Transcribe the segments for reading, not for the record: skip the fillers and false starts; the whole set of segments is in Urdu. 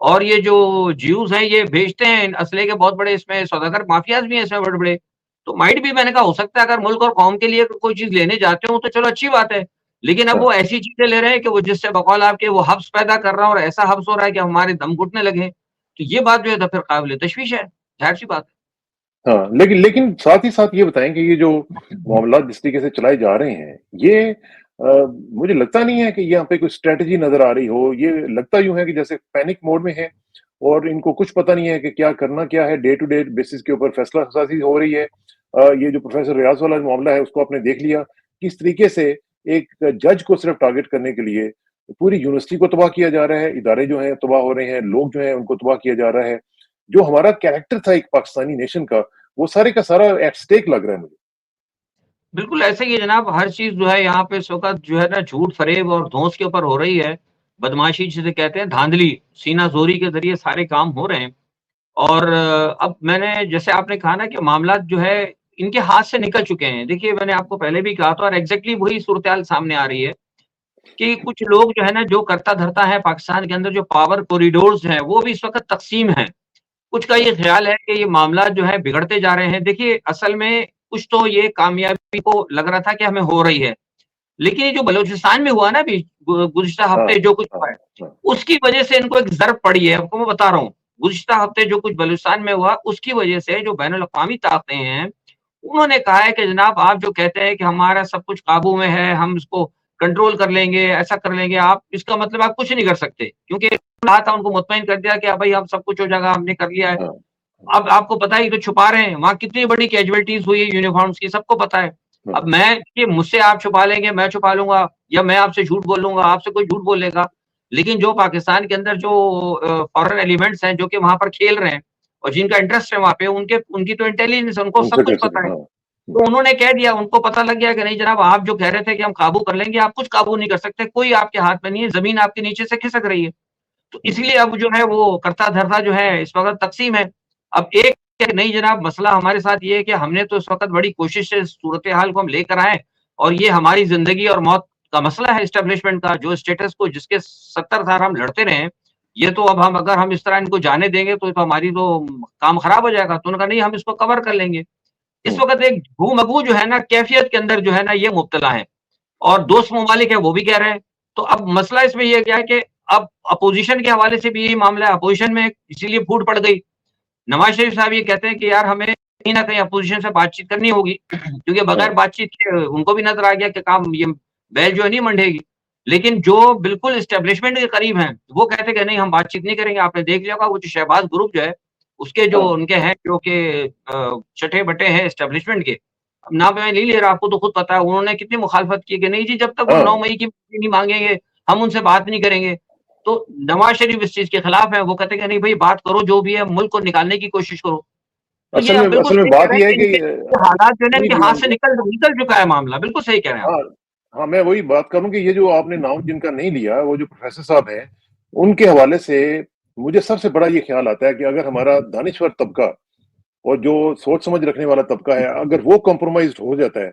اور یہ جو جیوز ہیں یہ بھیجتے ہیں اسلحے کے بہت بڑے اس میں سوداگر مافیاز بھی ہیں اس میں بڑے بڑے. تو مائٹ بھی میں نے کہا ہو سکتا ہے اگر ملک اور قوم کے لیے کوئی چیز لینے جاتے ہوں تو چلو اچھی بات ہے. لیکن اب ہاں وہ ایسی چیزیں لے رہے ہیں کہ وہ جس سے بقول آپ کے وہ حبس پیدا کر رہا ہے اور ایسا حبس ہو رہا ہے کہ ہمارے دم گھٹنے لگے. تو یہ بات جو ہے تو پھر قابل تشویش ہے. ظاہر سی بات ہاں لیکن ساتھ ہی ساتھ یہ بتائیں کہ یہ جو معاملات جس طریقے سے چلائے جا رہے ہیں یہ مجھے لگتا نہیں ہے کہ یہاں پہ کوئی اسٹریٹجی نظر آ رہی ہو. یہ لگتا یوں ہے کہ جیسے پینک موڈ میں ہے اور ان کو کچھ پتہ نہیں ہے کہ کیا کرنا کیا ہے. ڈے ٹو ڈے بیسس کے اوپر فیصلہ سازی ہو رہی ہے. یہ جو پروفیسر ریاض والا معاملہ ہے اس کو آپ نے دیکھ لیا کس طریقے سے ایک جج کو صرف ٹارگٹ کرنے کے لیے پوری یونیورسٹی کو تباہ کیا جا رہا ہے. ادارے جو ہیں تباہ ہو رہے ہیں, لوگ جو ہیں ان کو تباہ کیا جا رہا ہے. جو ہمارا کیریکٹر تھا ایک پاکستانی نیشن کا وہ سارے کا سارا ایٹ سٹیک لگ رہا ہے مجھے. بالکل ایسے ہی ہے جناب. ہر چیز جو ہے یہاں پہ اس وقت جو ہے نا جھوٹ فریب اور دھونس کے اوپر ہو رہی ہے. بدماشی جسے کہتے ہیں, دھاندلی, سینہ زوری کے ذریعے سارے کام ہو رہے ہیں. اور اب میں نے جیسے آپ نے کہا نا کہ معاملات جو ہے ان کے ہاتھ سے نکل چکے ہیں. دیکھیے میں نے آپ کو پہلے بھی کہا تھا اور ایگزیکٹلی وہی صورتحال سامنے آ رہی ہے کہ کچھ لوگ جو ہے نا جو کرتا دھرتا ہے پاکستان کے اندر جو پاور کوریڈورز ہیں وہ بھی اس وقت تقسیم ہیں. کچھ کا یہ خیال ہے کہ یہ معاملات جو ہے بگڑتے جا رہے ہیں. دیکھیے اصل میں کچھ تو یہ کامیابی کو لگ رہا تھا کہ ہمیں ہو رہی ہے, لیکن یہ جو بلوچستان میں ہوا نا ابھی گزشتہ ہاں ہفتے جو کچھ ہاں ہوا ہے ہاں اس کی وجہ سے ان کو ایک ضرب پڑی ہے. آپ کو میں بتا رہا ہوں گزشتہ ہفتے جو کچھ بلوچستان میں ہوا اس کی وجہ سے جو بین الاقوامی طاقتیں ہیں انہوں نے کہا ہے کہ جناب آپ جو کہتے ہیں کہ ہمارا سب کچھ قابو میں ہے, ہم اس کو کنٹرول کر لیں گے, ایسا کر لیں گے, آپ اس کا مطلب آپ کچھ نہیں کر سکتے. کیونکہ کہا تھا ان کو مطمئن کر دیا کہ بھائی ہم سب کچھ ہو جائے گا, ہم نے کر لیا ہے. ہاں اب آپ کو پتا ہی تو چھپا رہے ہیں وہاں کتنی بڑی کیجویلٹیز ہوئی ہے یونیفارمز کی, سب کو پتا ہے. ہاں اب میں کہ مجھ سے آپ چھپا لیں گے, میں چھپا لوں گا, یا میں آپ سے جھوٹ بولوں گا, آپ سے کوئی جھوٹ بولے گا. لیکن جو پاکستان کے اندر جو فورن ایلیمنٹس ہیں جو کہ وہاں پر کھیل رہے ہیں اور جن کا انٹرسٹ ہے وہاں پہ ان کی تو انٹیلیجنس, ان کو ان سے سب کچھ کیسے پتا ہے. ہاں تو انہوں نے کہہ دیا, ان کو پتا لگ گیا کہ نہیں جناب آپ جو کہہ رہے تھے کہ ہم قابو کر لیں گے, آپ کچھ قابو نہیں کر سکتے, کوئی آپ کے ہاتھ میں نہیں ہے, زمین آپ کے نیچے سے کھسک رہی ہے. تو اس لیے اب جو ہے وہ کرتا دھرتا جو ہے اس وقت تقسیم ہے. اب ایک نہیں جناب مسئلہ ہمارے ساتھ یہ ہے کہ ہم نے تو اس وقت بڑی کوشش سے صورتحال کو ہم لے کر آئے اور یہ ہماری زندگی اور موت کا مسئلہ ہے اسٹیبلشمنٹ کا, جو اسٹیٹس کو جس کے 70 سال ہم لڑتے رہے. یہ تو اب ہم اگر ہم اس طرح ان کو جانے دیں گے تو ہماری تو کام خراب ہو جائے گا. تو انہوں نے کہا نہیں ہم اس کو کور کر لیں گے. اس وقت ایک گو مگو جو ہے نا کیفیت کے اندر جو ہے نا یہ مبتلا ہے اور دوست ممالک ہے وہ بھی کہہ رہے ہیں. تو اب مسئلہ اس میں یہ کیا ہے کہ اب اپوزیشن کے حوالے سے بھی یہی معاملہ ہے. اپوزیشن میں اسی لیے پھوٹ پڑ گئی. نواز شریف صاحب یہ کہتے ہیں کہ یار ہمیں کہیں نہ کہیں اپوزیشن سے بات چیت کرنی ہوگی کیونکہ ہاں بغیر بات چیت کے ان کو بھی نظر آ گیا کہ کام یہ بیل جو ہے نہیں منڈے گی. لیکن جو بالکل اسٹیبلشمنٹ کے قریب ہیں وہ کہتے کہ نہیں ہم بات چیت نہیں کریں گے. آپ نے دیکھ لیا ہوگا وہ جو شہباز گروپ جو ہے اس کے جو ہاں ان کے ہیں جو کہ چٹے بٹے ہیں اسٹیبلشمنٹ کے, اب نہ میں نہیں لے رہا, آپ کو تو خود پتا ہے انہوں نے کتنی مخالفت کی کہ نہیں جی جب تک وہ ہاں 9 مئی کی نہیں مانگیں گے ہم ان سے بات نہیں کریں گے. تو نواز شریف اس چیز کے خلاف ہے, وہ کہتے ہیں کہ نہیں بھائی بات کرو, جو بھی ہے ملک کو نکالنے کی کوشش کرو. تو یہ آپ بالکل اصل میں صحیح کہہ بات رہے یہ ہیں ہے کہ کہ یہ حالات جو ہے نا ان جی کے جی ہاتھ سے نکل چکا ہے معاملہ. بالکل صحیح کہہ رہے ہیں آپ. ہاں ہاں میں وہی بات کروں کہ یہ جو آپ نے نام جن کا نہیں لیا وہ جو پروفیسر صاحب ہیں ان کے حوالے سے مجھے سب سے بڑا یہ خیال آتا ہے کہ اگر ہمارا دانشور طبقہ اور جو سوچ سمجھ رکھنے والا طبقہ ہے اگر وہ کمپرومائزڈ ہو جاتا ہے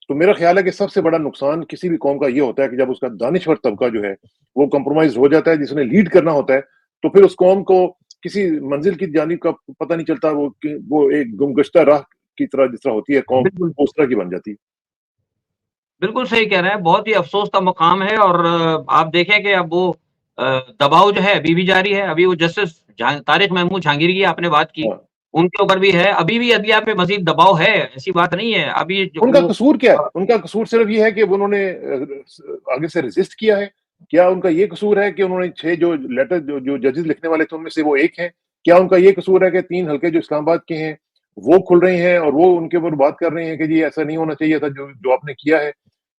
تو میرا خیال ہے کہ سب سے بڑا نقصان کسی بھی قوم کا یہ ہوتا ہے کہ جب اس کا دانشور طبقہ جو ہے وہ کمپرومائز ہو جاتا ہے, جس نے لیڈ کرنا ہوتا ہے, تو پھر اس قوم کو کسی منزل کی جانب کا پتہ نہیں چلتا. وہ ایک گمگشتہ راہ کی طرح جس طرح ہوتی ہے قوم بالکل اس طرح کی بن جاتی ہے. بالکل صحیح کہہ رہے ہیں. بہت ہی افسوس کا مقام ہے. اور آپ دیکھیں کہ اب وہ دباؤ جو ہے ابھی بھی جاری ہے. ابھی وہ جسٹس طارق محمود جہانگیری کی آپ نے بات کی, ہاں ان کے اوپر بھی ہے, ابھی بھی عدلیہ پہ مزید دباؤ ہے, ایسی بات نہیں ہے. ابھی ان کا وہ قصور کیا ہے؟ ان کا قصور صرف یہ ہے کہ انہوں نے آگے سے ریزسٹ کیا ہے. کیا ان کا یہ قصور ہے کہ انہوں نے 6 جو لیٹر جو ججز لکھنے والے تھے ان میں سے وہ ایک ہیں؟ کیا ان کا یہ قصور ہے کہ 3 حلقے جو اسلام آباد کے ہیں وہ کھل رہے ہیں اور وہ ان کے اوپر بات کر رہے ہیں کہ جی ایسا نہیں ہونا چاہیے تھا جو آپ نے کیا ہے؟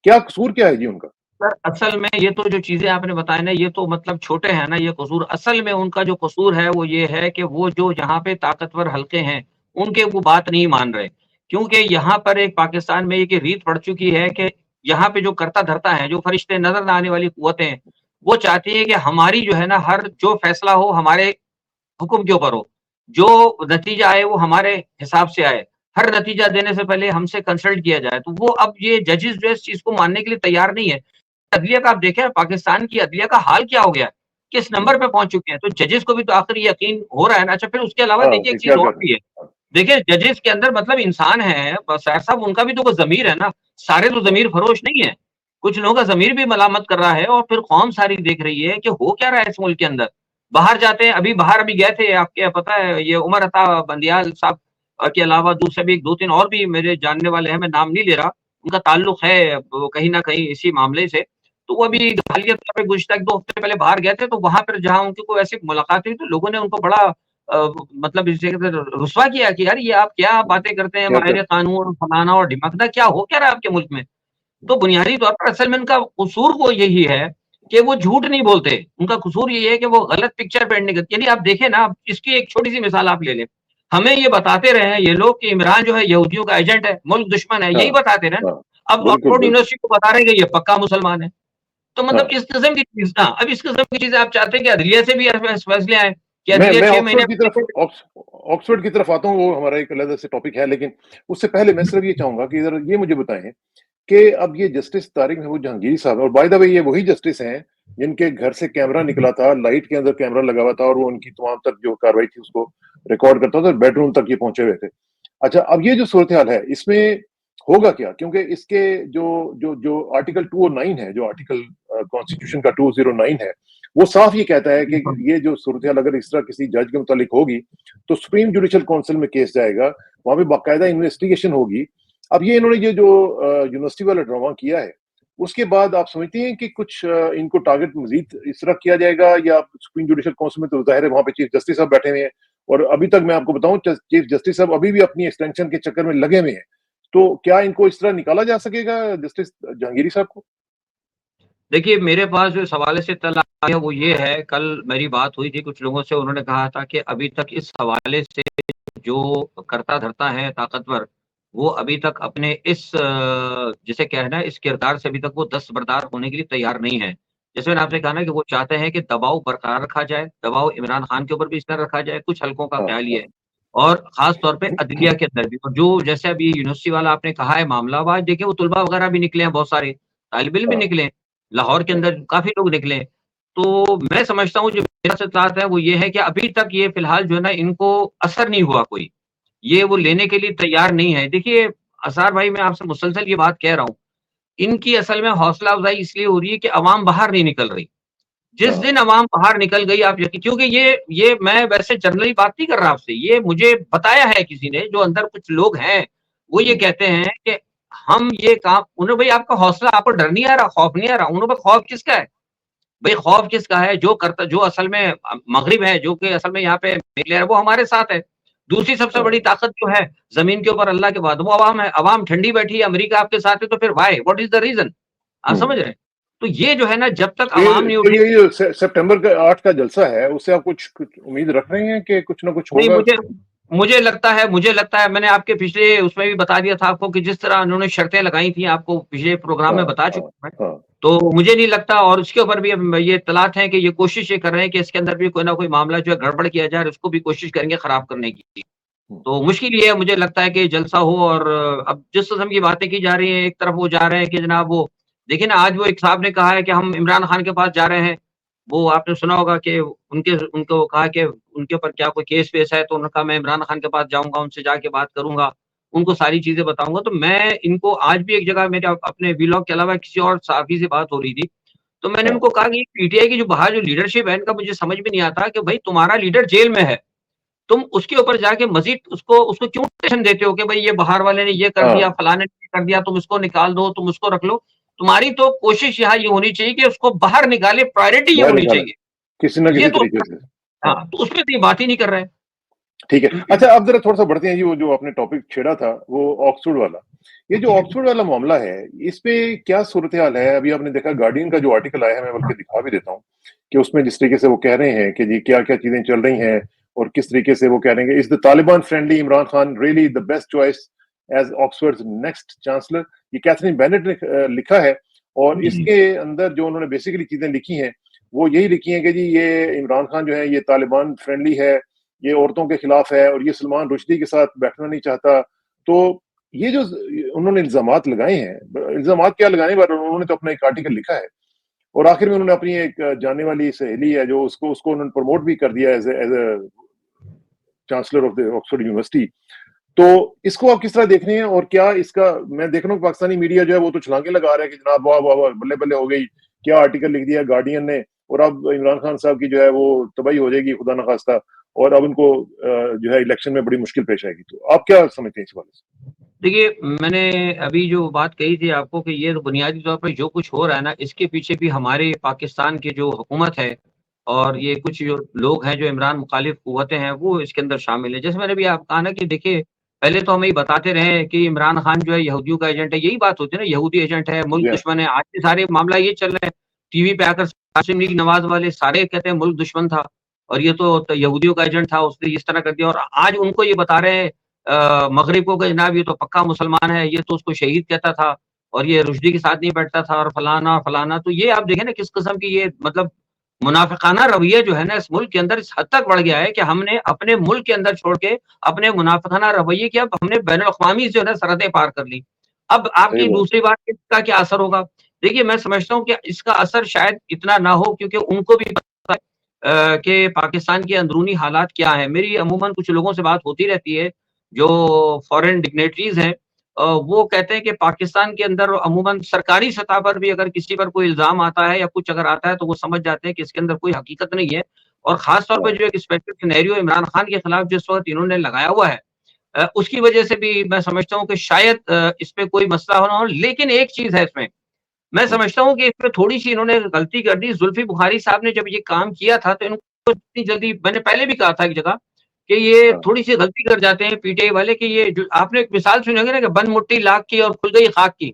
کیا قصور کیا ہے جی ان کا؟ سر اصل میں یہ تو جو چیزیں آپ نے بتائی نا یہ تو مطلب چھوٹے ہیں نا یہ قصور. اصل میں ان کا جو قصور ہے وہ یہ ہے کہ وہ جو یہاں پہ طاقتور حلقے ہیں ان کے وہ بات نہیں مان رہے. کیونکہ یہاں پر ایک پاکستان میں یہ ریت پڑ چکی ہے کہ یہاں پہ جو کرتا دھرتا ہے, جو فرشتے نظر نہ آنے والی قوتیں ہیں, وہ چاہتی ہیں کہ ہماری جو ہے نا ہر جو فیصلہ ہو ہمارے حکم کے اوپر ہو, جو نتیجہ آئے وہ ہمارے حساب سے آئے, ہر نتیجہ دینے سے پہلے ہم سے کنسلٹ کیا جائے. تو وہ اب یہ ججز جو اس چیز کو ماننے کے لیے تیار نہیں ہے. عدلیہ کا آپ دیکھیں پاکستان کی عدلیہ کا حال کیا ہو گیا کس نمبر پہ پہنچ چکے ہیں. تو ججز کو بھی تو آخر یہ یقین ہو رہا ہے نا. اچھا پھر اس کے علاوہ دیکھیے ایک چیز اور بھی ہے. دیکھیے ججز کے اندر مطلب انسان ہے سیر صاحب, ان کا بھی تو کوئی ضمیر ہے نا. سارے تو ضمیر فروش نہیں ہے, کچھ لوگوں کا ضمیر بھی ملامت کر رہا ہے, اور پھر قوم ساری دیکھ رہی ہے کہ ہو کیا رہا ہے اس ملک کے اندر. باہر جاتے ہیں, ابھی گئے تھے, آپ کے پتہ ہے یہ عمر عطا بندیال صاحب کے علاوہ دوسرے بھی 2-3 اور بھی میرے جاننے والے ہیں, میں نام نہیں لے رہا, ان کا تعلق ہے کہیں نہ کہیں اسی معاملے سے. تو وہ ابھی حالیہ طور پہ گزشتہ 2 ہفتے پہلے باہر گئے تھے, تو وہاں پر جہاں ان کی کوئی ایسی ملاقات ہوئی تو لوگوں نے ان کو بڑا مطلب اس جگہ سے رسوا کیا کہ یار یہ آپ کیا باتیں کرتے ہیں, ماہر قانون فلانا اور ڈھمکنا, کیا ہو کیا رہا ہے آپ کے ملک میں. تو بنیادی طور پر اصل میں ان کا قصور وہ یہی ہے کہ وہ جھوٹ نہیں بولتے. ان کا قصور یہ ہے کہ وہ غلط پکچر پینٹ نہیں کرتے. یعنی آپ دیکھیں نا, اس کی ایک چھوٹی سی مثال آپ لے لیں. ہمیں یہ بتاتے رہے ہیں یہ لوگ کہ عمران جو ہے یہودیوں کا ایجنٹ ہے, ملک دشمن ہے, یہی بتاتے رہے. اب آکسفورڈ یونیورسٹی کو بتا رہے ہیں کہ یہ پکا مسلمان ہے. تو مطلب اس قسم کی چیز, اب اس قسم کی چیزیں آپ چاہتے ہیں کہ عدلیہ سے بھی فیصلے آئے کہ عدلیہ 6 مہینے آکسفورڈ کی طرف آتا ہوں, وہ ہمارا ایک علیحدہ سے ٹاپک ہے. لیکن اس سے پہلے میں صرف یہ چاہوں گا کہ ادھر یہ مجھے بتائیں کہ اب یہ جسٹس طارق محمود جہانگیری صاحب, اور بائی دا وے یہ وہی جسٹس ہیں جن کے گھر سے کیمرہ نکلا تھا, لائٹ کے اندر کیمرہ لگا ہوا تھا, اور وہ ان کی تمام تک جو کاروائی تھی اس کو ریکارڈ کرتا تھا, بیڈ روم تک یہ پہنچے ہوئے تھے. اچھا, اب یہ جو صورتحال ہے اس میں ہوگا کیا, کیونکہ اس کے جو آرٹیکل 209 ہے, جو آرٹیکل کانسٹیٹیوشن کا 209 ہے, وہ صاف یہ کہتا ہے کہ یہ جو صورتحال اگر اس طرح کسی جج کے متعلق ہوگی تو سپریم جوڈیشل کونسل میں کیس جائے گا, وہاں پہ باقاعدہ انویسٹیگیشن ہوگی. اب یہ انہوں نے یہ جو یونیورسٹی والا ڈرامہ کیا ہے, اس کے بعد آپ سمجھتے ہیں کہ کچھ ان کو ٹارگٹ مزید اس طرح کیا جائے گا, یا سپریم جوڈیشل کونسل میں تو ظاہر ہے وہاں پہ چیف جسٹس صاحب بیٹھے ہوئے ہیں, اور ابھی تک میں آپ کو بتاؤں چیف جسٹس صاحب ابھی بھی اپنی ایکسٹینشن کے چکر میں لگے ہوئے ہیں. تو کیا ان کو اس طرح نکالا جا سکے گا جسٹس جہانگیری صاحب کو؟ دیکھیے میرے پاس جو اس حوالے سے اطلاع ہے وہ یہ ہے, کل میری بات ہوئی تھی کچھ لوگوں سے, انہوں نے کہا تھا کہ ابھی تک اس حوالے سے جو کرتا دھرتا ہے طاقتور, وہ ابھی تک اپنے اس جسے کہنا ہے اس کردار سے ابھی تک وہ دستبردار ہونے کے لیے تیار نہیں ہے. جیسے میں نے آپ سے کہا نا کہ وہ چاہتے ہیں کہ دباؤ برقرار رکھا جائے, دباؤ عمران خان کے اوپر بھی اس طرح رکھا جائے, کچھ حلقوں کا خیال یہ ہے, اور خاص طور پہ عدلیہ کے اندر بھی. اور جو جیسے ابھی یونیورسٹی والا آپ نے کہا ہے معاملہ, آج دیکھیں وہ طلباء وغیرہ بھی نکلے ہیں, بہت سارے طالب علم بھی نکلے, لاہور کے اندر کافی لوگ نکلے. تو میں سمجھتا ہوں جو میرا اطلاعات ہے وہ یہ ہے کہ ابھی تک یہ فی الحال جو ہے نا ان کو اثر نہیں ہوا کوئی, یہ وہ لینے کے لیے تیار نہیں ہے. دیکھیے اسرار بھائی, میں آپ سے مسلسل یہ بات کہہ رہا ہوں, ان کی اصل میں حوصلہ افزائی اس لیے ہو رہی ہے کہ عوام باہر نہیں نکل رہی. جس دن عوام باہر نکل گئی, آپ یقین, کیونکہ یہ میں ویسے جنرلی بات نہیں کر رہا آپ سے, یہ مجھے بتایا ہے کسی نے, جو اندر کچھ لوگ ہیں وہ یہ کہتے ہیں کہ ہم یہ کام, انہوں بھائی آپ کا حوصلہ, آپ کو ڈر نہیں آ رہا, خوف نہیں آ رہا, انہوں خوف کس کا ہے بھائی, خوف کس کا ہے, جو اصل میں مغرب ہے, جو کہ اصل میں یہاں پہ نکلے وہ ہمارے ساتھ ہے. دوسری سب سے بڑی طاقت جو ہے زمین کے اوپر اللہ کے بعد وہ عوام ہے. عوام ٹھنڈی بیٹھی ہے, امریکہ آپ کے ساتھ ہے, تو پھر why, what is the reason, آپ سمجھ رہے ہیں. تو یہ جو ہے نا جب تک عوام نہیں اٹھے, یہ سپٹمبر کا 8 کا جلسہ ہے, اس سے آپ کچھ امید رکھ رہے ہیں کہ کچھ نہ کچھ ہوگا؟ مجھے لگتا ہے, میں نے آپ کے پچھلے اس میں بھی بتا دیا تھا آپ کو کہ جس طرح انہوں نے شرطیں لگائی تھیں, آپ کو پچھلے پروگرام میں بتا چکا ہوں, تو مجھے نہیں لگتا, اور اس کے اوپر بھی یہ اطلاعات ہیں کہ یہ کوشش یہ کر رہے ہیں کہ اس کے اندر بھی کوئی نہ کوئی معاملہ جو ہے گڑبڑ کیا جائے, اور اس کو بھی کوشش کریں گے خراب کرنے کی. تو مشکل یہ ہے, مجھے لگتا ہے کہ جلسہ ہو, اور اب جس قسم کی باتیں کی جا رہی ہیں, ایک طرف وہ جا رہے ہیں کہ جناب وہ دیکھیں نا, آج وہ ایک صاحب نے کہا ہے کہ ہم عمران خان کے پاس جا رہے ہیں, وہ آپ نے سنا ہوگا کہ ان کو کہا کہ ان کے اوپر کیا کوئی کیس ویس ہے, تو انہوں نے کہا میں عمران خان کے پاس جاؤں گا, ان سے جا کے بات کروں گا, ان کو ساری چیزیں بتاؤں گا. تو میں ان کو آج بھی ایک جگہ میرے اپنے ویلاگ کے علاوہ کسی اور صحافی سے بات ہو رہی تھی, تو میں نے ان کو کہا کہ پی ٹی آئی کی جو باہر جو لیڈرشپ ہے ان کا مجھے سمجھ میں نہیں آتا کہ بھائی تمہارا لیڈر جیل میں ہے, تم اس کے اوپر جا کے مزید اس کو کیوں ٹینشن دیتے ہو کہ بھائی یہ باہر والے نے یہ کر دیا, فلاں نے یہ کر دیا, تم اس کو نکال دو, تم اس کو رکھ لو. تمہاری تو کوشش یہاں یہ ہونی چاہیے کہ اس کو باہر نکالے, پرائرٹی یہ ہونی چاہیے کسی نہ کسی طریقے سے. ہاں, تو اس پہ تو یہ بات ہی نہیں کر رہے. ٹھیک ہے, اچھا اب ذرا تھوڑا سا بڑھتے ہیں جی. وہ جو آپ نے ٹاپک چھیڑا تھا وہ آکسفورڈ والا, یہ جو آکسفورڈ والا معاملہ ہے, اس پہ کیا صورتحال ہے؟ ابھی آپ نے دیکھا گارڈین کا جو آرٹیکل آیا ہے, میں بلکہ دکھا بھی دیتا ہوں کہ اس میں جس طریقے سے وہ کہہ رہے ہیں کہ جی کیا کیا چیزیں چل رہی ہیں, اور کس طریقے سے وہ کہہ رہے ہیں کہ is the Taliban friendly Imran Khan really the best choice as Oxford next chancellor. یہ کیتھرین بینٹ نے لکھا ہے, اور اس کے اندر جو انہوں نے بیسیکلی چیزیں لکھی ہیں وہ یہی لکھی ہیں کہ جی یہ عمران خان جو ہے یہ طالبان فرینڈلی ہے, یہ عورتوں کے خلاف ہے, اور یہ سلمان رشدی کے ساتھ بیٹھنا نہیں چاہتا. تو یہ جو انہوں نے الزامات لگائے ہیں, الزامات کیا لگائے, پر انہوں نے تو اپنا ایک آرٹیکل لکھا ہے, اور آخر میں انہوں نے اپنی ایک جاننے والی سہیلی ہے جو اس کو انہوں نے پروموٹ بھی کر دیا as a chancellor of Oxford university. تو اس کو آپ کس طرح دیکھ رہے ہیں, اور کیا اس کا, میں دیکھ رہا ہوں پاکستانی میڈیا جو ہے وہ تو چھلانگیں لگا رہا ہے کہ جناب واہ واہ واہ بلے بلے ہو گئی, کیا آرٹیکل لکھ دیا گارڈین نے, اور اب عمران خان صاحب کی جو ہے وہ تباہی ہو جائے گی خدا نخواستہ, اور اب ان کو جو ہے الیکشن میں بڑی مشکل پیش آئے گی. تو آپ کیا سمجھتے ہیں اس بارے سے؟ دیکھیے, میں نے ابھی جو بات کہی تھی آپ کو کہ یہ بنیادی طور پر جو کچھ ہو رہا ہے نا, اس کے پیچھے بھی ہمارے پاکستان کے جو حکومت ہے اور یہ کچھ جو لوگ ہیں جو عمران مخالف قوتیں ہیں وہ اس کے اندر شامل ہیں. جیسے میں نے بھی آپ کہا نا کہ دیکھیے, پہلے تو ہمیں یہ بتاتے رہے کہ عمران خان جو ہے یہودیوں کا ایجنٹ ہے, یہی بات ہوتی ہے نا, یہودی ایجنٹ ہے, ملک دشمن ہے. آج کے سارے معاملہ یہ چل رہے ہیں ٹی وی پہ آ کر قاسم لیگ نواز والے سارے کہتے ہیں ملک دشمن تھا اور یہ تو یہودیوں کا ایجنٹ تھا, اس نے اس طرح کر دیا. اور آج ان کو یہ بتا رہے ہیں مغرب کو کہ جناب یہ تو پکا مسلمان ہے, یہ تو اس کو شہید کہتا تھا اور یہ رشدی کے ساتھ نہیں بیٹھتا تھا اور فلانا فلانا. تو یہ آپ دیکھیں نا کس قسم کی یہ مطلب منافقانہ رویہ جو ہے نا اس ملک کے اندر اس حد تک بڑھ گیا ہے کہ ہم نے اپنے ملک کے اندر چھوڑ کے اپنے منافقانہ رویے کی اب ہم نے بین الاقوامی جو ہے نا سرحدیں پار کر لی. اب آپ کی دوسری بات اس کا کیا اثر ہوگا؟ دیکھیے, میں سمجھتا ہوں کہ اس کا اثر شاید اتنا نہ ہو کیونکہ ان کو بھی پتہ ہے کہ پاکستان کے اندرونی حالات کیا ہیں. میری عموماً کچھ لوگوں سے بات ہوتی رہتی ہے جو فورن ڈگنیٹریز ہیں, وہ کہتے ہیں کہ پاکستان کے اندر عموماً سرکاری سطح پر بھی اگر کسی پر کوئی الزام آتا ہے یا کچھ اگر آتا ہے تو وہ سمجھ جاتے ہیں کہ اس کے اندر کوئی حقیقت نہیں ہے. اور خاص طور پہ جو ایک اسپیشل سینیریو عمران خان کے خلاف جس وقت انہوں نے لگایا ہوا ہے, اس کی وجہ سے بھی میں سمجھتا ہوں کہ شاید اس پہ کوئی مسئلہ ہونا ہو. لیکن ایک چیز ہے اس میں سمجھتا ہوں کہ اس میں تھوڑی سی انہوں نے غلطی کر دی. زلفی بخاری صاحب نے جب یہ کام کیا تھا تو ان کو اتنی جلدی, میں نے پہلے بھی کہا تھا ایک جگہ کہ یہ تھوڑی سی غلطی کر جاتے ہیں پی ٹی آئی والے, کہ یہ جو آپ نے ایک مثال سنی ہوگی نا کہ بند مٹی لاکھ کی اور کھل گئی خاک کی,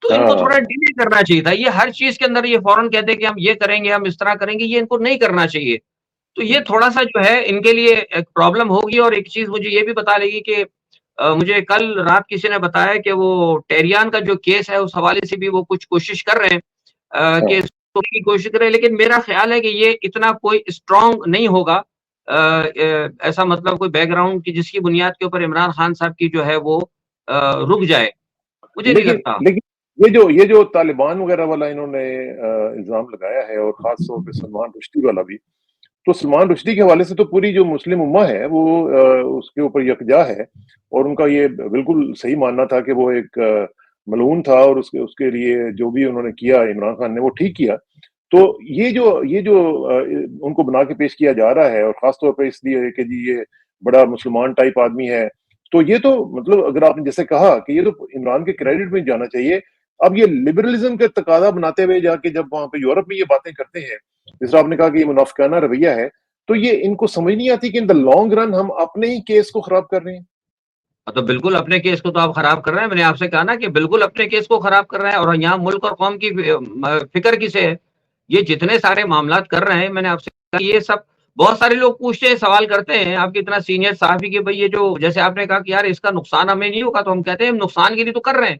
تو ان کو تھوڑا ڈیلے کرنا چاہیے تھا. یہ ہر چیز کے اندر یہ فوراً کہتے ہیں کہ ہم یہ کریں گے, ہم اس طرح کریں گے, یہ ان کو نہیں کرنا چاہیے. تو یہ تھوڑا سا جو ہے ان کے لیے ایک پرابلم ہوگی. اور ایک چیز مجھے یہ بھی بتا لے گی کہ مجھے کل رات کسی نے بتایا کہ وہ ٹیریان کا جو کیس ہے اس حوالے سے بھی وہ کچھ کوشش کر رہے ہیں کہ اس کی کوشش کریں, لیکن میرا خیال ہے کہ یہ اتنا کوئی اسٹرانگ نہیں ہوگا, ایسا مطلب کوئی بیک گراؤنڈ کی جس کی بنیاد کے اوپر عمران خان صاحب کی جو ہے وہ رک جائے, مجھے نہیں لگتا. لیکن یہ جو طالبان وغیرہ والا انہوں نے الزام لگایا ہے, اور خاص طور پہ سلمان رشدی والا بھی, تو سلمان رشدی کے حوالے سے تو پوری جو مسلم امہ ہے وہ اس کے اوپر یکجا ہے, اور ان کا یہ بالکل صحیح ماننا تھا کہ وہ ایک ملعون تھا, اور اس کے لیے جو بھی انہوں نے کیا عمران خان نے وہ ٹھیک کیا. تو یہ جو ان کو بنا کے پیش کیا جا رہا ہے, اور خاص طور پہ اس لیے کہ جی یہ بڑا مسلمان ٹائپ آدمی ہے, تو یہ تو مطلب اگر آپ نے جیسے کہا کہ یہ تو عمران کے کریڈٹ میں جانا چاہیے. اب یہ لبرلزم کا تقاضا بناتے ہوئے جا کے جب وہاں پہ یورپ میں یہ باتیں کرتے ہیں, جس طرح آپ نے کہا کہ یہ منافقانہ رویہ ہے, تو یہ ان کو سمجھ نہیں آتی کہ ان دا لانگ رن ہم اپنے ہی کیس کو خراب کر رہے ہیں. تو بالکل اپنے کیس کو تو آپ خراب کر رہے ہیں. میں نے آپ سے کہا نا کہ بالکل اپنے کیس کو خراب کر رہے ہیں, اور یہاں ملک اور قوم کی فکر کسے ہے؟ یہ جتنے سارے معاملات کر رہے ہیں, میں نے آپ سے کہا یہ سب بہت سارے لوگ پوچھتے ہیں, سوال کرتے ہیں آپ کی اتنا سینئر صحافی کہ بھئی یہ جو جیسے آپ نے کہا کہ یار اس کا نقصان ہمیں نہیں ہوگا, تو ہم کہتے ہیں ہم نقصان کے لیے تو کر رہے ہیں.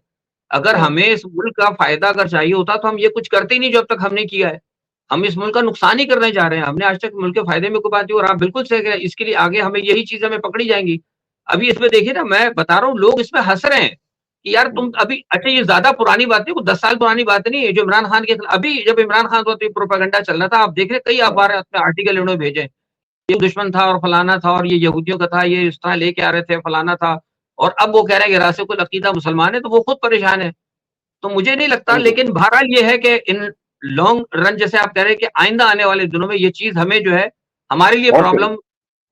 اگر ہمیں اس ملک کا فائدہ اگر چاہیے ہوتا تو ہم یہ کچھ کرتے ہی نہیں جو اب تک ہم نے کیا ہے. ہم اس ملک کا نقصان ہی کرنے جا رہے ہیں. ہم نے آج تک ملک کے فائدے میں کوئی بات نہیں, اور آپ بالکل صحیح کہہ رہے ہیں, اس کے لیے آگے ہمیں یہی چیزیں ہمیں پکڑی جائیں گی. ابھی اس میں دیکھیے نا, میں بتا رہا ہوں لوگ اس میں ہنس رہے ہیں کہ یار تم ابھی, اچھا یہ زیادہ پرانی بات نہیں, 10 سال پرانی بات نہیں ہے جو عمران خان کے ابھی جب عمران خان کو پروپیگنڈا چل رہا تھا, آپ دیکھ رہے کئی اخبار میں آرٹیکل انہوں نے بھیجے, یہ دشمن تھا اور فلانا تھا اور یہ یہودیوں کا تھا, یہ اس طرح لے کے آ رہے تھے فلانا تھا, اور اب وہ کہہ رہے ہیں کہ راسے کو عقیدہ مسلمان ہے, تو وہ خود پریشان ہے. تو مجھے نہیں لگتا, لیکن بہرحال یہ ہے کہ ان لانگ رن جیسے آپ کہہ رہے ہیں کہ آئندہ آنے والے دنوں میں یہ چیز ہمیں جو ہے ہمارے لیے پرابلم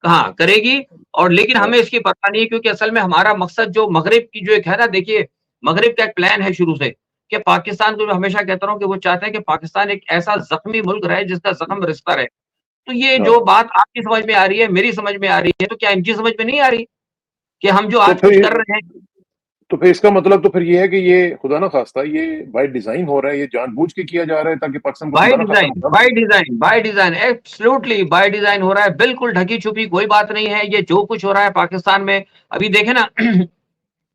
کہاں کرے گی, اور لیکن ہمیں اس کی پتہ نہیں ہے, کیونکہ اصل میں ہمارا مقصد جو مغرب کی جو ایک ہے نا, دیکھیے مغرب کا ایک پلان ہے شروع سے کہ پاکستان کو, میں ہمیشہ کہتا ہوں کہ وہ چاہتے ہیں کہ پاکستان ایک ایسا زخمی ملک رہے جس کا زخم رستہ رہے. تو یہ جو بات آپ کی سمجھ میں آ رہی ہے, میری سمجھ میں آ رہی ہے, تو کیا ان کی سمجھ میں نہیں آ رہی کہ ہم جو آج کچھ کر رہے ہیں؟ تو پھر اس کا مطلب تو پھر یہ ہے کہ یہ خدا نہ خواستہ یہ بائی ڈیزائن ہو رہا ہے, یہ جان بوجھ کے کیا جا رہا ہے تاکہ پاکستان کو by design absolutely by design ہو رہا ہے, بالکل ڈھکی چھپی کوئی بات نہیں ہے. یہ جو کچھ ہو رہا ہے پاکستان میں, ابھی دیکھیں نا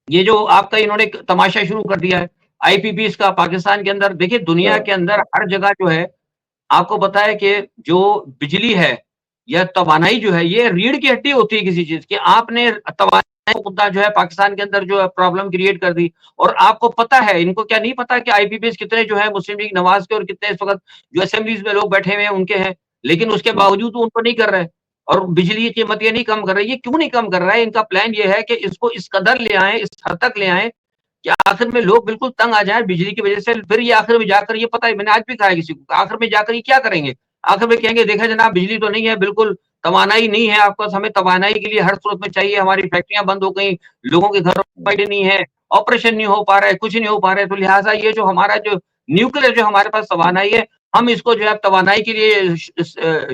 یہ جو آپ کا انہوں نے تماشا شروع کر دیا ہے آئی پی پیز کا پاکستان کے اندر. دیکھیے دنیا کے اندر ہر جگہ جو ہے آپ کو پتا ہے کہ جو بجلی ہے یا توانائی جو ہے, یہ ریڑھ کی ہڈی ہوتی ہے کسی چیز کی. آپ نے توانائی مدعا جو ہے پاکستان کے اندر جو ہے پرابلم کریٹ کر دی. اور آپ کو پتا ہے، ان کو کیا نہیں پتا کہ آئی پی پی ایس کتنے جو ہے مسلم لیگ نواز کے اور کتنے اس وقت جو اسمبلیز میں لوگ بیٹھے ہوئے ہیں ان کے ہیں، لیکن اس کے باوجود وہ ان کو نہیں کر رہے. اور بجلی کی قیمت یہ نہیں کم کر رہے. یہ کیوں نہیں کم کر رہا ہے؟ ان کا پلان یہ ہے کہ اس کو اس قدر لے آئیں، اس حد تک لے آئیں کہ آخر میں لوگ بالکل تنگ آ جائیں بجلی کی وجہ سے. پھر یہ آخر میں جا کر، یہ پتا ہے میں نے آج بھی کہا ہے کسی کو، آخر میں جا کر یہ کیا کریں گے؟ آخر میں کہیں گے دیکھا جناب بجلی تو نہیں ہے، بالکل توانائی نہیں ہے آپ پاس، ہمیں توانائی کے لیے ہر صورت میں چاہیے، ہماری فیکٹریاں بند ہو گئی، لوگوں کے گھر نہیں ہے، آپریشن نہیں ہو پا رہا ہے، کچھ نہیں ہو پا رہا ہے. تو لہٰذا یہ جو ہمارا جو نیوکلیر جو ہمارے پاس توانائی ہے، ہم اس کو جو ہے توانائی کے لیے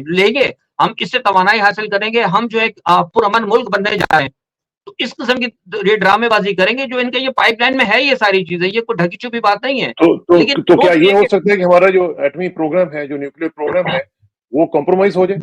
لیں گے، ہم اس سے توانائی حاصل کریں گے، ہم جو ایک پرامن ملک بننے جا رہے ہیں. تو اس قسم کی یہ ڈرامے بازی کریں گے جو ان کے یہ پائپ لائن میں ہے. یہ ساری چیزیں یہ کوئی ڈھکی چھپی بات نہیں ہے. لیکن تو کیا دوست یہ یہ ہو کہ سکتا ہے کہ ہمارا جو ایٹمی پروگرام ہے، جو نیوکلیر پروگرام ہے، وہ کمپرومائز ہو جائے؟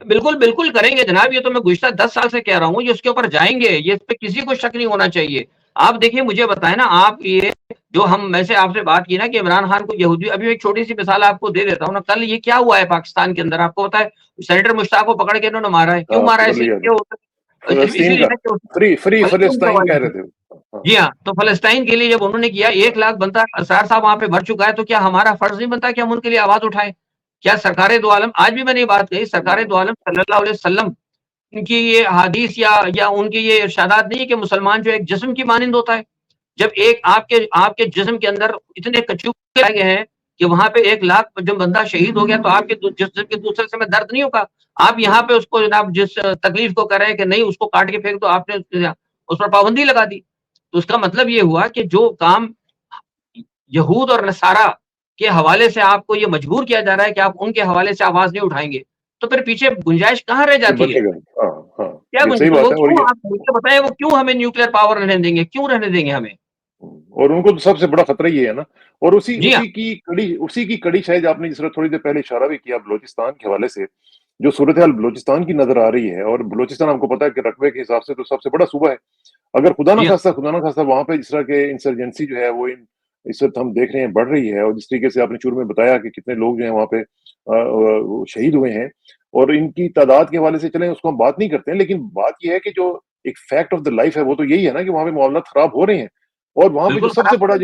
بالکل بالکل کریں گے جناب. یہ تو میں گزشتہ 10 سال سے کہہ رہا ہوں، یہ اس کے اوپر جائیں گے، یہ اس پہ کسی کو شک نہیں ہونا چاہیے. آپ دیکھیے مجھے بتائیں نا، آپ یہ جو ہم میں سے آپ سے بات کی نا کہ عمران خان کو یہودی، ابھی ایک چھوٹی سی مثال آپ کو دے دیتا ہوں نا. کل یہ کیا ہوا ہے پاکستان کے اندر، آپ کو پتا ہے سینیٹر مشتاق کو پکڑ کے انہوں نے مارا ہے. کیوں ہاں، مارا ہے؟ پکڑ لیا تھا اسی فلسطین لیے کا، فری فلسطین کہہ رہے فلسطین. تھے. ہاں، جی ہاں، تو فلسطین کے لیے جب انہوں نے کیا 1 لاکھ بنتا، اسرار صاحب وہاں پہ بھر چکا ہے، تو کیا ہمارا فرض نہیں بنتا کہ ہم ان کے لیے آواز اٹھائیں؟ کیا سرکار دو عالم، آج بھی میں نے یہ بات کہی، سرکار دو عالم صلی اللہ علیہ وسلم ان کی یہ حدیث یا ان کی یہ ارشادات نہیں ہے کہ مسلمان جو ایک جسم کی مانند ہوتا ہے. جب ایک آپ کے جسم کے اندر اتنے کچوکے لگے ہیں کہ وہاں پہ 1 لاکھ جب بندہ شہید ہو گیا، تو آپ کے جسم کے دوسرے سے میں درد نہیں ہوگا؟ آپ یہاں پہ اس کو جناب جس تکلیف کو کر رہے ہیں کہ نہیں اس کو کاٹ کے پھینک دو، آپ نے اس پر پابندی لگا دی. تو اس کا مطلب یہ ہوا کہ جو کام یہود اور نصارہ کے حوالے سے آپ کو یہ مجبور کیا جا رہا ہے کہ آپ ان کے حوالے سے آواز نہیں اٹھائیں گے، تو پھر پیچھے گنجائش کہاں رہ پھر جاتی ہے؟ بچے گا. ہاں ہاں، کیا یہ صحیح گنجائش بات وہ ہے. اور کیوں، یہ آپ مجھے بتائیں وہ کیوں ہمیں نیوکلیر پاور رہنے دیں گے؟ کیوں رہنے دیں گے ہمیں؟ اور ان کو تو سب سے بڑا خطرہ یہ ہے نا. اور اسی جی ہاں. اسی کی کڑی شاید آپ نے جس طرح تھوڑی دیر پہلے اشارہ بھی کیا بلوچستان کے حوالے سے، جو صورتحال بلوچستان کی نظر آ رہی ہے. اور بلوچستان آپ کو پتا ہے کہ رقبے کے حساب سے تو سب سے بڑا صوبہ ہے. اگر خدا جی ہاں. نہ خاصہ وہاں پہ جس طرح کے انسرجنسی جو ہے وہ اس وقت ہم دیکھ رہے ہیں بڑھ رہی ہے. اور جس طریقے سے آپ نے شروع میں بتایا کہ کتنے لوگ جو ہیں وہاں پہ شہید ہوئے ہیں، اور ان کی تعداد کے حوالے سے چلیں اس کو ہم بات نہیں کرتے ہیں، لیکن بات یہ ہے کہ جو ایک فیکٹ آف دا لائف ہے وہ تو یہی ہے نا کہ وہاں پہ معاملات خراب ہو رہے ہیں. اور وہاں پہ جو بالکل سب سے خراب. بڑا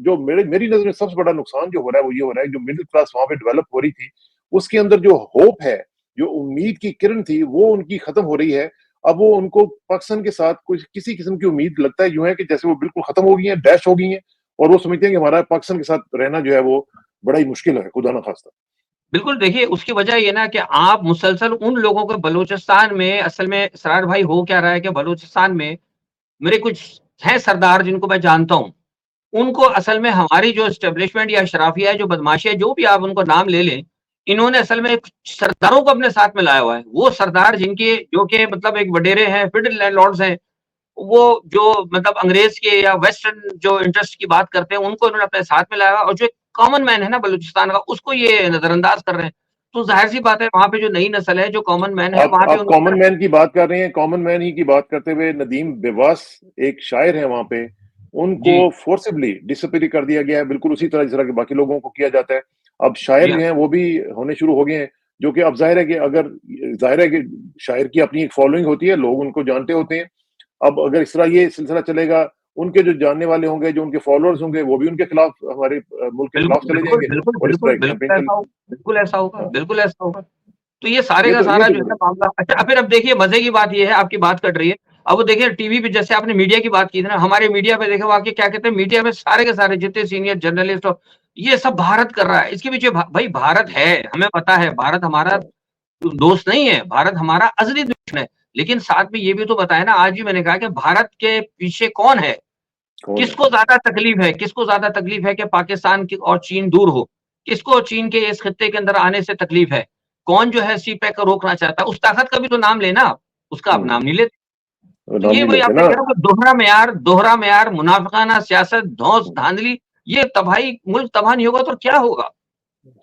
جو میری نظر میں سب سے بڑا نقصان جو ہو رہا ہے وہ یہ ہو رہا ہے، جو مڈل کلاس وہاں پہ ڈیولپ ہو رہی تھی، اس کے اندر جو ہوپ ہے، جو امید کی کرن تھی، وہ ان کی ختم ہو رہی ہے. اب وہ ان کو پاکستان کے ساتھ کچھ کسی قسم کی امید لگتا ہے یوں ہے کہ جیسے وہ بالکل ختم ہو گئی ہیں، ڈیش ہو گئی ہیں. اور وہ سمجھتے ہیں کہ ہمارا پاکستان کے ساتھ رہنا جو ہے وہ بڑا ہی مشکل ہے، خدا نہ خواستہ. بالکل دیکھیے اس کی وجہ یہ نا کہ آپ مسلسل ان لوگوں کو بلوچستان میں، اصل میں اسرار بھائی ہو کیا رہا ہے کہ بلوچستان میں میرے کچھ ہیں سردار جن کو میں جانتا ہوں، ان کو اصل میں ہماری جو اسٹیبلشمنٹ یا اشرافیہ ہے، جو بدماشی ہے، جو بھی آپ ان کو نام لے لیں، انہوں نے اصل میں سرداروں کو اپنے ساتھ میں لایا ہوا ہے. وہ سردار جن کے جو کہ مطلب ایک وڈیرے ہیں، فیڈرل لینڈ لارڈز ہیں، وہ جو مطلب انگریز کے یا ویسٹرن جو انٹرسٹ کی بات کرتے ہیں، ان کو انہوں نے اپنے ساتھ میں لایا ہوا. اور جو کامن مین ہے نا بلوچستان کا، اس کو یہ نظر انداز کر رہے ہیں. تو ظاہر سی بات ہے وہاں پہ جو نئی نسل ہے، جو کامن مین ہے، وہاں پہ آپ کامن مین کی بات کر رہے ہیں. کامن مین ہی کی بات کرتے ہوئے ندیم بیواس ایک شاعر ہیں وہاں پہ، ان کو جی فورسبلی ڈسپیری کر دیا گیا ہے، بالکل اسی طرح جس طرح کہ باقی لوگوں کو کیا جاتا ہے. اب شاعر جی ہاں. جو ہیں وہ بھی ہونے شروع ہو گئے ہیں، جو کہ اب ظاہر ہے کہ شاعر کی اپنی ایک فالوئنگ ہوتی ہے، لوگ ان کو جانتے ہوتے ہیں. اب اگر اس طرح یہ سلسلہ چلے گا، ان کے جو جاننے والے ہوں گے، جو ان کے فالوورز ہوں گے، وہ بھی ان کے خلاف، ہمارے ملک کے خلاف بالکل چلے جائیں بالکل گے، بالکل اور اس طرح بالکل ایک بالکل کیمپین ایسا چلے. ہوگا. بالکل ایسا ہوگا. ہاں، بالکل ایسا ہوگا. تو یہ سارے یہ کا تو سارا جو ہے ضروری. نا معاملہ. اچھا پھر اب دیکھیے مزے کی بات یہ ہے، آپ کی بات کٹ رہی ہے. اب وہ دیکھیے ٹی وی پہ، جیسے آپ نے میڈیا کی بات کی تھی نا، ہمارے میڈیا پہ دیکھو واقعی کیا کہتے ہیں، میڈیا میں سارے کے سارے جتنے سینئر جرنلسٹ اور یہ سب بھارت کر رہا ہے. اس کے پیچھے بھائی بھارت ہے، ہمیں پتا ہے بھارت ہمارا دوست نہیں ہے، بھارت ہمارا ازلی دشمن ہے. لیکن ساتھ میں یہ بھی تو بتایا نا، آج بھی میں نے کہا کہ بھارت کے پیچھے کون ہے، کون کس ہے؟ کو زیادہ تکلیف ہے، کس کو زیادہ تکلیف ہے کہ پاکستان کی اور چین دور ہو، کس کو چین کے اس خطے کے اندر آنے سے تکلیف ہے، کون جو ہے سی پیک کو روکنا چاہتا ہے. اس طاقت کا بھی تو نام لینا، اس کا آپ نام نہیں لیتے. تو نام یہ نہیں وہی لیتے آپ نے نا. کہا کہ دوہرا معیار، منافقانہ سیاست، دھوس دھاندلی، یہ تباہی. ملک تباہ نہیں ہوگا تو کیا ہوگا؟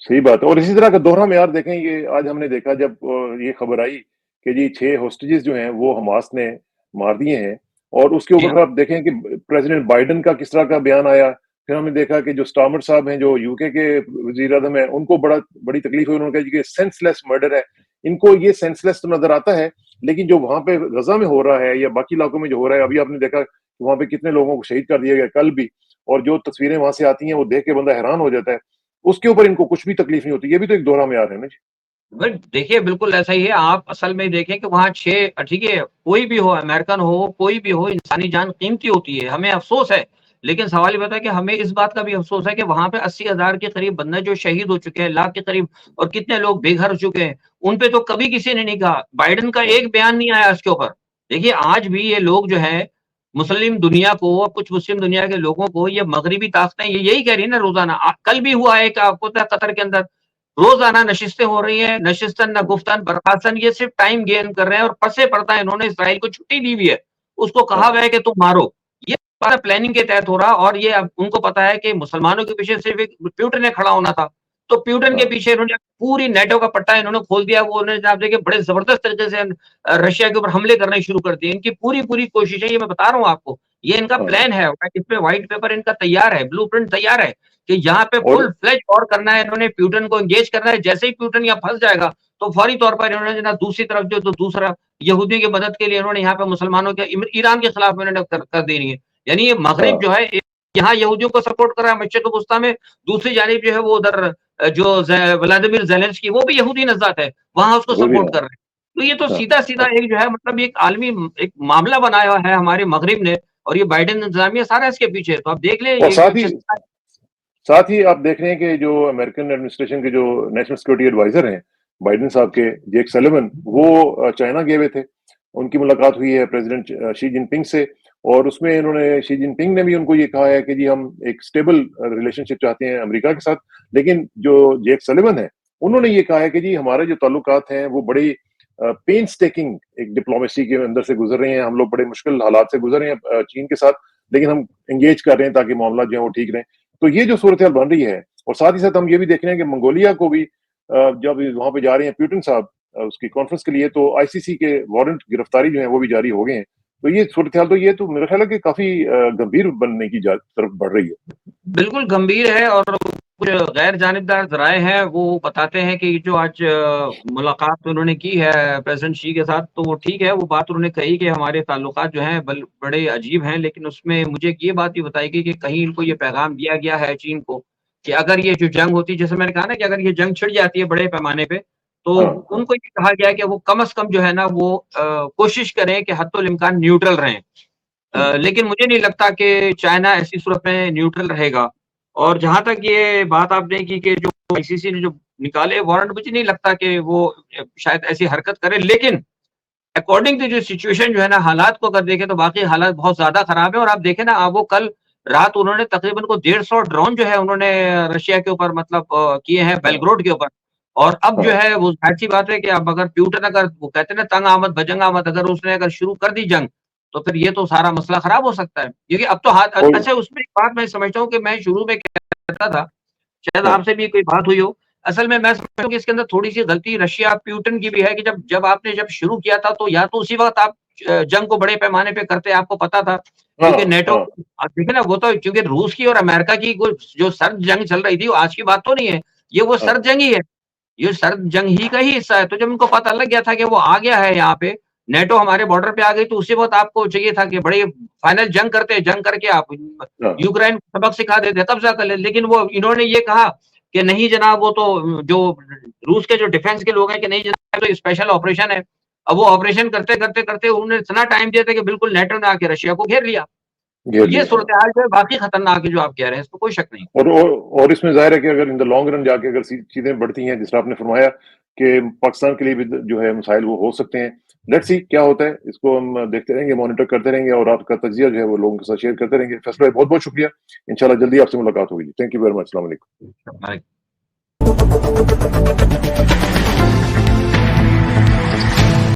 صحیح بات ہے. اور اسی طرح کا دوہرا معیار دیکھیں، یہ آج ہم نے دیکھا جب یہ خبر آئی کہ جی 6 ہوسٹیجز جو ہیں وہ حماس نے مار دیے ہیں، اور اس کے جی اوپر ہاں. پھر آپ دیکھیں کہ پریزیڈنٹ بائیڈن کا کس طرح کا بیان آیا. پھر ہم نے دیکھا کہ جو سٹارمر صاحب ہیں، جو یو کے وزیر اعظم ہیں، ان کو بڑی تکلیف ہوئی. انہوں نے کہا کہ سینس لیس مرڈر ہے. ان کو یہ سینس لیس تو نظر آتا ہے، لیکن جو وہاں پہ غزہ میں ہو رہا ہے یا باقی علاقوں میں جو ہو رہا ہے، ابھی آپ نے دیکھا کہ وہاں پہ کتنے لوگوں کو شہید کر دیا گیا کل بھی، اور جو تصویریں وہاں سے آتی ہیں وہ دیکھ کے بندہ حیران ہو جاتا ہے، اس کے اوپر ان کو کچھ بھی تکلیف نہیں ہوتی. یہ بھی تو ایک دوہرا معیار ہے نا جی. دیکھیے بالکل ایسا ہی ہے. آپ اصل میں دیکھیں کہ وہاں ٹھیک ہے کوئی بھی ہو، امریکن ہو کوئی بھی ہو، انسانی جان قیمتی ہوتی ہے، ہمیں افسوس ہے. لیکن سوال یہ بتا ہے کہ ہمیں اس بات کا بھی افسوس ہے کہ وہاں پہ 80,000 کے قریب بندے جو شہید ہو چکے ہیں، لاکھ کے قریب، اور کتنے لوگ بے گھر ہو چکے ہیں، ان پہ تو کبھی کسی نے نہیں کہا. بائیڈن کا ایک بیان نہیں آیا اس کے اوپر. دیکھیے آج بھی یہ لوگ جو ہے مسلم دنیا کو، کچھ مسلم دنیا کے لوگوں کو، یہ مغربی طاقتیں یہی کہہ رہی ہیں نا روزانہ. کل بھی ہوا ہے کہ آپ کو قطر کے اندر روزانہ نشستیں ہو رہی ہیں، نشستن نہ گفتن برخاستن، یہ صرف ٹائم گین کر رہے ہیں. اور پسے پڑتا ہے انہوں نے اسرائیل کو چھٹی دی ہوئی ہے، اس کو کہا ہوا ہے کہ تم مارو. یہ سارا پلاننگ کے تحت ہو رہا. اور یہ اب ان کو پتا ہے کہ مسلمانوں کے پیچھے صرف ایک پیوٹن نے کھڑا ہونا تھا، تو پیوٹن کے پیچھے انہوں نے پوری نیٹو کا پٹا انہوں نے کھول دیا. وہ انہوں نے جناب دیکھیں بڑے زبردست طریقے سے رشیا کے اوپر حملے کرنے شروع کر دیے. ان کی پوری کوشش ہے، یہ میں بتا رہا ہوں آپ کو، یہ ان کا پلان ہے. اس پہ وائٹ پیپر ان کا تیار ہے، بلو پرنٹ تیار ہے کہ یہاں پہ اور فل فلیج اور کرنا ہے. انہوں نے پیوٹن کو انگیج کرنا ہے. جیسے ہی پیوٹن یہاں پھنس جائے گا تو فوری طور پر انہوں نے دوسری طرف جو دوسرا یہودیوں کی مدد کے لیے انہوں نے یہاں پہ مسلمانوں کے ایران کے خلاف انہوں نے کر دینی ہے. یعنی یہ مغرب جو ہے یہاں یہودیوں کو سپورٹ کر رہا ہے مشرق وسطیٰ میں، دوسری جانب جو ہے وہ ادھر جو ولادیمیر زیلنسکی وہ بھی یہودی نژاد ہے، وہاں اس کو وہ بھی سپورٹ کر رہے ہیں. تو یہ تو سیدھا ایک جو ہے مطلب ایک عالمی ایک معاملہ بنایا ہوا ہے ہمارے مغرب نے، اور یہ بائیڈن انتظامیہ سارا اس کے پیچھے ہے. تو آپ دیکھ لیں اور یہ ساتھ ہی آپ دیکھ رہے ہیں کہ جو امریکن ایڈمنسٹریشن کے جو نیشنل سیکورٹی ایڈوائزر ہیں بائیڈن صاحب کے، جیک سلیون، وہ چائنا گئے ہوئے تھے. ان کی ملاقات ہوئی ہے پریزیڈنٹ شی جن پنگ سے، اور اس میں انہوں نے شی جن پنگ نے بھی ان کو یہ کہا ہے کہ جی ہم ایک سٹیبل ریلیشن شپ چاہتے ہیں امریکہ کے ساتھ. لیکن جو جیک سلیون ہے انہوں نے یہ کہا ہے کہ جی ہمارے جو تعلقات ہیں وہ بڑی پین سٹیکنگ ایک ڈپلومیسی کے اندر سے گزر رہے ہیں. ہم لوگ بڑے مشکل حالات سے گزر رہے ہیں چین کے ساتھ، لیکن ہم انگیج کر رہے ہیں تاکہ معاملات جو ہیں وہ ٹھیک رہیں. تو یہ جو صورتحال بن رہی ہے، اور ساتھ ہی ساتھ ہم یہ بھی دیکھ رہے ہیں کہ منگولیا کو بھی جب وہاں پہ جا رہے ہیں پیوٹن صاحب اس کی کانفرنس کے لیے، تو آئی سی سی کے وارنٹ گرفتاری جو ہیں وہ بھی جاری ہو گئے ہیں. تو یہ صورتحال تو یہ تو میرا خیال ہے کہ کافی گمبھیر بننے کی طرف بڑھ رہی ہے. بالکل گمبھیر ہے. اور کچھ غیر جانبدار ذرائع ہیں وہ بتاتے ہیں کہ جو آج ملاقات انہوں نے کی ہے پریزیڈنٹ شی کے ساتھ، تو وہ ٹھیک ہے، وہ بات انہوں نے کہی کہ ہمارے تعلقات جو ہیں بڑے عجیب ہیں. لیکن اس میں مجھے یہ بات بھی بتائی گئی کہ کہیں ان کو یہ پیغام دیا گیا ہے چین کو کہ اگر یہ جو جنگ ہوتی، جیسے میں نے کہا نا کہ اگر یہ جنگ چھڑ جاتی ہے بڑے پیمانے پہ، تو ان کو یہ کہا گیا کہ وہ کم از کم جو ہے نا وہ کوشش کریں کہ حتی الامکان نیوٹرل رہیں. لیکن مجھے نہیں لگتا کہ چائنا ایسی صورت میں نیوٹرل رہے گا. اور جہاں تک یہ بات آپ نے کی کہ جو آئی سی سی نے جو نکالے وارنٹ، مجھے نہیں لگتا کہ وہ شاید ایسی حرکت کرے. لیکن اکارڈنگ ٹو جو سچویشن جو ہے نا، حالات کو اگر دیکھیں تو باقی حالات بہت زیادہ خراب ہیں. اور آپ دیکھیں نا، وہ کل رات انہوں نے تقریباً کو 150 ڈرون جو ہے انہوں نے رشیا کے اوپر مطلب کیے ہیں، بیلگروڈ کے اوپر. اور اب جو ہے وہ ظاہر سی بات ہے کہ اب اگر پیوٹن اگر وہ کہتے ہیں نا تنگ آمد بجنگ آمد، اگر اس نے اگر شروع کر دی جنگ، تو پھر یہ تو سارا مسئلہ خراب ہو سکتا ہے. کیونکہ اب تو اچھا اس میں ایک بات میں سمجھتا ہوں کہ میں شروع میں کہتا تھا، شاید آپ سے بھی کوئی بات ہوئی ہو، اصل میں سمجھتا ہوں کہ اس کے اندر تھوڑی سی غلطی رشیا پیوٹن کی بھی ہے کہ جب آپ نے جب شروع کیا تھا تو یا تو اسی وقت آپ جنگ کو بڑے پیمانے پہ کرتے، آپ کو پتا تھا کیونکہ نیٹو دیکھیں نا، وہ تو کیونکہ روس کی اور امریکہ کی جو سرد جنگ چل رہی تھی وہ آج کی بات تو نہیں ہے، یہ وہ سرد جنگ ہی ہے، یہ سرد جنگ ہی کا ہی حصہ ہے. تو جب ان کو پتہ لگ گیا تھا کہ وہ آ گیا ہے یہاں پہ، نیٹو ہمارے بارڈر پہ آ گئی، تو اسی وقت آپ کو چاہیے تھا کہ بڑے فائنل جنگ کر کے آپ یوکرین کو سبق سکھا دیتے، قبضہ کر لیں. لیکن وہ انہوں نے یہ کہا کہ نہیں جناب، وہ تو جو روس کے جو ڈیفنس کے لوگ ہیں کہ نہیں جناب تو اسپیشل آپریشن ہے. اب وہ آپریشن کرتے انہوں نے اتنا ٹائم دیا تھا کہ بالکل نیٹو نے آ کے رشیا کو گھیر لیا. تو یہ صورتحال جو ہے باقی خطرناک ہے جو آپ کہہ رہے ہیں، اس میں کوئی شک نہیں. اور اس میں ظاہر ہے کہ اگر ان دا لانگ رن جا کے اگر چیزیں بڑھتی ہیں، جس طرح آپ نے فرمایا کہ پاکستان کے لیے بھی جو ہے مسائل وہ ہو سکتے ہیں. لیٹس سی کیا ہوتا ہے، اس کو ہم دیکھتے رہیں گے، مانیٹر کرتے رہیں گے، اور آپ کا تجزیہ جو ہے وہ لوگوں کے ساتھ شیئر کرتے رہیں گے. فیصلہ بہت بہت شکریہ، انشاءاللہ جلدی آپ سے ملاقات ہوگی. Thank you very much. السلام علیکم.